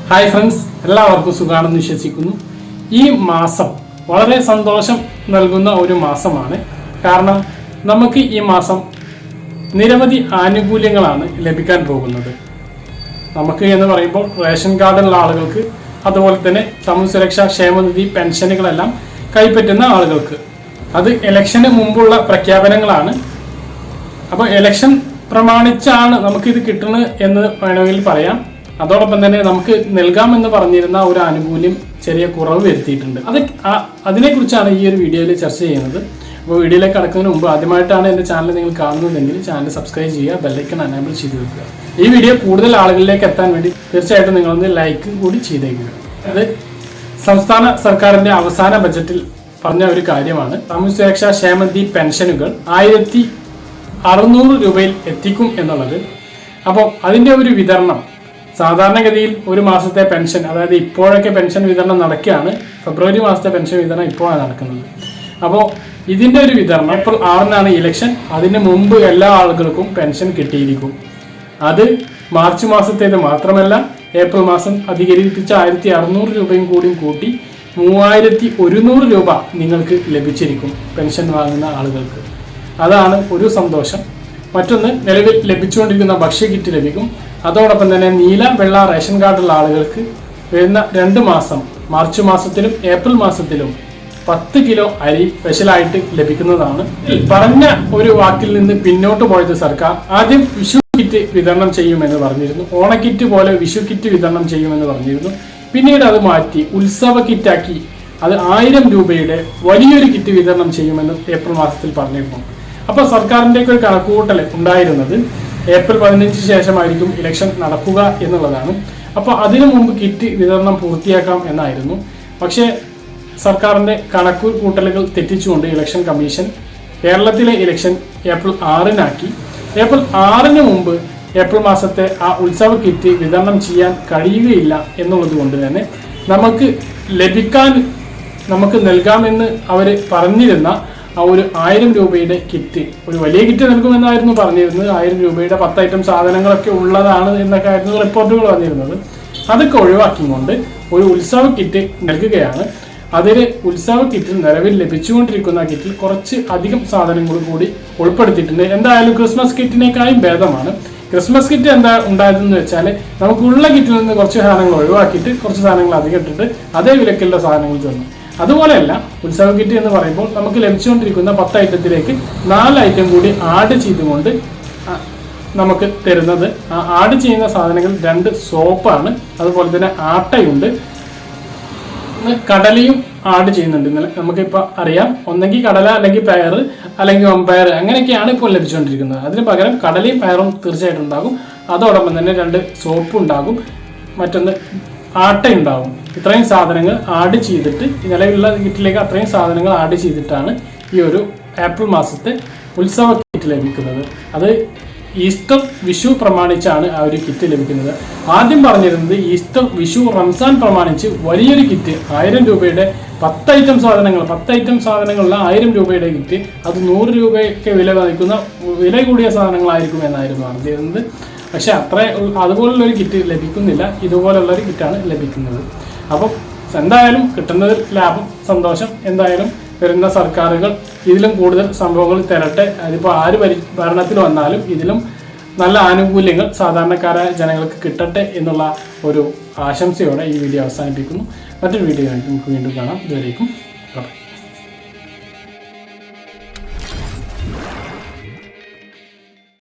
Hi friends, എല്ലാവർക്കും സുഖാണെന്ന് വിശ്വസിക്കുന്നു. ഈ മാസം വളരെ സന്തോഷം നൽകുന്ന ഒരു മാസമാണ്. കാരണം നമുക്ക് ഈ മാസം നിരവധി ആനുകൂല്യങ്ങളാണ് ലഭിക്കാൻ പോകുന്നത്. നമുക്ക് എന്ന് പറയുമ്പോൾ റേഷൻ കാർഡുള്ള ആളുകൾക്ക്, അതുപോലെ തന്നെ സമൂഹ സുരക്ഷാ ക്ഷേമനിധി പെൻഷനുകളെല്ലാം കൈപ്പറ്റുന്ന ആളുകൾക്ക്. അത് ഇലക്ഷന് മുമ്പുള്ള പ്രഖ്യാപനങ്ങളാണ്. അപ്പോൾ ഇലക്ഷൻ പ്രമാണിച്ചാണ് നമുക്കിത് കിട്ടുന്നത് എന്ന് വേണമെങ്കിൽ പറയാം. അതോടൊപ്പം തന്നെ നമുക്ക് നൽകാമെന്ന് പറഞ്ഞിരുന്ന ഒരു ആനുകൂല്യം ചെറിയ കുറവ് വരുത്തിയിട്ടുണ്ട്. അതിനെക്കുറിച്ചാണ് ഈ ഒരു വീഡിയോയിൽ ചർച്ച ചെയ്യുന്നത്. അപ്പോൾ വീഡിയോയിലേക്ക് കടക്കുന്നതിന് മുമ്പ് ആദ്യമായിട്ടാണ് എൻ്റെ ചാനൽ നിങ്ങൾ കാണുന്നതെങ്കിൽ ചാനൽ സബ്സ്ക്രൈബ് ചെയ്യുക, ബെല്ലൈക്കൺ എനേബിൾ ചെയ്ത് വെക്കുക. ഈ വീഡിയോ കൂടുതൽ ആളുകളിലേക്ക് എത്താൻ വേണ്ടി തീർച്ചയായിട്ടും നിങ്ങളൊന്ന് ലൈക്ക് കൂടി ചെയ്തേക്കുക. അത് സംസ്ഥാന സർക്കാരിൻ്റെ അവസാന ബജറ്റിൽ പറഞ്ഞ ഒരു കാര്യമാണ്. സാമൂഹ്യ സുരക്ഷാ ക്ഷേമനിധി പെൻഷനുകൾ 1600 രൂപയിൽ എത്തിക്കും എന്നുള്ളത്. അപ്പോൾ അതിൻ്റെ ഒരു വിതരണം സാധാരണഗതിയിൽ ഒരു മാസത്തെ പെൻഷൻ, അതായത് ഇപ്പോഴൊക്കെ പെൻഷൻ വിതരണം നടക്കുകയാണ്. ഫെബ്രുവരി മാസത്തെ പെൻഷൻ വിതരണം ഇപ്പോഴാണ് നടക്കുന്നത്. അപ്പോൾ ഇതിൻ്റെ ഒരു വിതരണം ഏപ്രിൽ 6-നാണ് ഇലക്ഷൻ. അതിന് മുമ്പ് എല്ലാ ആളുകൾക്കും പെൻഷൻ കിട്ടിയിരിക്കും. അത് മാർച്ച് മാസത്തേത് മാത്രമല്ല, ഏപ്രിൽ മാസം അധികരിപ്പിച്ച 1600 രൂപയും കൂട്ടി 3100 രൂപ നിങ്ങൾക്ക് ലഭിച്ചിരിക്കും പെൻഷൻ വാങ്ങുന്ന ആളുകൾക്ക്. അതാണ് ഒരു സന്തോഷം. മറ്റൊന്ന്, നിലവിൽ ലഭിച്ചുകൊണ്ടിരിക്കുന്ന ഭക്ഷ്യ കിറ്റ് ലഭിക്കും. അതോടൊപ്പം തന്നെ നീല വെള്ള റേഷൻ കാർഡുള്ള ആളുകൾക്ക് വരുന്ന 2 മാസം, മാർച്ച് മാസത്തിലും ഏപ്രിൽ മാസത്തിലും 10 കിലോ അരി സ്പെഷ്യലായിട്ട് ലഭിക്കുന്നതാണ്. പറഞ്ഞ ഒരു വാക്കിൽ നിന്ന് പിന്നോട്ട് പോയത് സർക്കാർ. ആദ്യം വിഷു കിറ്റ് വിതരണം ചെയ്യുമെന്ന് പറഞ്ഞിരുന്നു. ഓണക്കിറ്റ് പോലെ വിഷു കിറ്റ് വിതരണം ചെയ്യുമെന്ന് പറഞ്ഞിരുന്നു. പിന്നീട് അത് മാറ്റി ഉത്സവ കിറ്റാക്കി അത് 1000 രൂപയുടെ വലിയൊരു കിറ്റ് വിതരണം ചെയ്യുമെന്ന് ഏപ്രിൽ മാസത്തിൽ പറഞ്ഞിരുന്നു. അപ്പോൾ സർക്കാരിൻ്റെ ഒരു കണക്കുകൂട്ടൽ ഉണ്ടായിരുന്നത് ഏപ്രിൽ 15 ശേഷമായിരിക്കും ഇലക്ഷൻ നടക്കുക എന്നുള്ളതാണ്. അപ്പോൾ അതിനു മുമ്പ് കിറ്റ് വിതരണം പൂർത്തിയാക്കാം എന്നായിരുന്നു. പക്ഷേ സർക്കാരിൻ്റെ കണക്കുകൂട്ടലുകൾ തെറ്റിച്ചുകൊണ്ട് ഇലക്ഷൻ കമ്മീഷൻ കേരളത്തിലെ ഇലക്ഷൻ ഏപ്രിൽ 6-നാക്കി. ഏപ്രിൽ 6-ന് മുമ്പ് ഏപ്രിൽ മാസത്തെ ആ ഉത്സവ കിറ്റ് വിതരണം ചെയ്യാൻ കഴിയുകയില്ല എന്നുള്ളത് കൊണ്ട് തന്നെ നമുക്ക് നൽകാമെന്ന് അവർ പറഞ്ഞിരുന്ന ആ ഒരു 1000 രൂപയുടെ കിറ്റ്, ഒരു വലിയ കിറ്റ് നൽകുമെന്നായിരുന്നു പറഞ്ഞിരുന്നത്. 1000 രൂപയുടെ 10 ഐറ്റം സാധനങ്ങളൊക്കെ ഉള്ളതാണ് എന്നൊക്കെ ആയിരുന്നു റിപ്പോർട്ടുകൾ വന്നിരുന്നത്. അതൊക്കെ ഒഴിവാക്കിക്കൊണ്ട് ഒരു ഉത്സവ കിറ്റ് നൽകുകയാണ്. അതിൽ ഉത്സവ കിറ്റിൽ നിലവിൽ ലഭിച്ചുകൊണ്ടിരിക്കുന്ന കിറ്റിൽ കുറച്ച് അധികം സാധനങ്ങൾ കൂടി ഉൾപ്പെടുത്തിയിട്ടുണ്ട്. എന്തായാലും ക്രിസ്മസ് കിറ്റിനേക്കാളും ഭേദമാണ്. ക്രിസ്മസ് കിറ്റ് എന്താ ഉണ്ടായതെന്ന് വെച്ചാൽ, നമുക്കുള്ള കിറ്റിൽ നിന്ന് കുറച്ച് സാധനങ്ങൾ ഒഴിവാക്കിയിട്ട് കുറച്ച് സാധനങ്ങൾ അധികം ഇട്ടിട്ട് അതേ വിലക്കുള്ള സാധനങ്ങൾ തന്നു. അതുപോലെയല്ല ഉത്സവ കിറ്റ് എന്ന് പറയുമ്പോൾ നമുക്ക് ലഭിച്ചുകൊണ്ടിരിക്കുന്ന 10 ഐറ്റത്തിലേക്ക് 4 ഐറ്റം കൂടി ആഡ് ചെയ്തുകൊണ്ട് നമുക്ക് തരുന്നത്. ആ ആഡ് ചെയ്യുന്ന സാധനങ്ങൾ 2 സോപ്പാണ്, അതുപോലെ തന്നെ ആട്ടയുണ്ട്, കടലയും ആഡ് ചെയ്യുന്നുണ്ട്. നമുക്കിപ്പോൾ അറിയാം, ഒന്നെങ്കിൽ കടല അല്ലെങ്കിൽ പയർ അല്ലെങ്കിൽ വമ്പയർ അങ്ങനെയൊക്കെയാണ് ഇപ്പോൾ ലഭിച്ചുകൊണ്ടിരിക്കുന്നത്. അതിന് പകരം കടലയും പയറും തീർച്ചയായിട്ടും ഉണ്ടാകും. അതോടൊപ്പം തന്നെ 2 സോപ്പ് ഉണ്ടാകും, മറ്റൊന്ന് ആട്ടയുണ്ടാകും. ഇത്രയും സാധനങ്ങൾ ആഡ് ചെയ്തിട്ട്, നിലവിലുള്ള കിറ്റിലേക്ക് അത്രയും സാധനങ്ങൾ ആഡ് ചെയ്തിട്ടാണ് ഈ ഒരു ഏപ്രിൽ മാസത്തെ ഉത്സവ കിറ്റ് ലഭിക്കുന്നത്. അത് ഈസ്റ്റർ വിഷു പ്രമാണിച്ചാണ് ആ ഒരു കിറ്റ് ലഭിക്കുന്നത്. ആദ്യം പറഞ്ഞിരുന്നത് ഈസ്റ്റർ വിഷു റംസാൻ പ്രമാണിച്ച് വലിയൊരു കിറ്റ് 1000 രൂപയുടെ 10 ഐറ്റം സാധനങ്ങളുള്ള 1000 രൂപയുടെ കിറ്റ്, അത് 100 രൂപയൊക്കെ വില കൂടിയ സാധനങ്ങളായിരിക്കും എന്നായിരുന്നു അറിഞ്ഞിരുന്നത്. പക്ഷെ അതുപോലുള്ളൊരു കിറ്റ് ലഭിക്കുന്നില്ല. ഇതുപോലുള്ളൊരു കിറ്റാണ് ലഭിക്കുന്നത്. അപ്പം എന്തായാലും കിട്ടുന്നതിൽ ലാഭം, സന്തോഷം. എന്തായാലും വരുന്ന സർക്കാരുകൾ ഇതിലും കൂടുതൽ സംഭവങ്ങൾ തരട്ടെ. അതിപ്പോൾ ആര് ഭരണത്തിൽ വന്നാലും ഇതിലും നല്ല ആനുകൂല്യങ്ങൾ സാധാരണക്കാരായ ജനങ്ങൾക്ക് കിട്ടട്ടെ എന്നുള്ള ഒരു ആശംസയോടെ ഈ വീഡിയോ അവസാനിപ്പിക്കുന്നു. മറ്റൊരു വീഡിയോ നമുക്ക് വീണ്ടും കാണാം. ഇതുവരേക്കും ബൈ.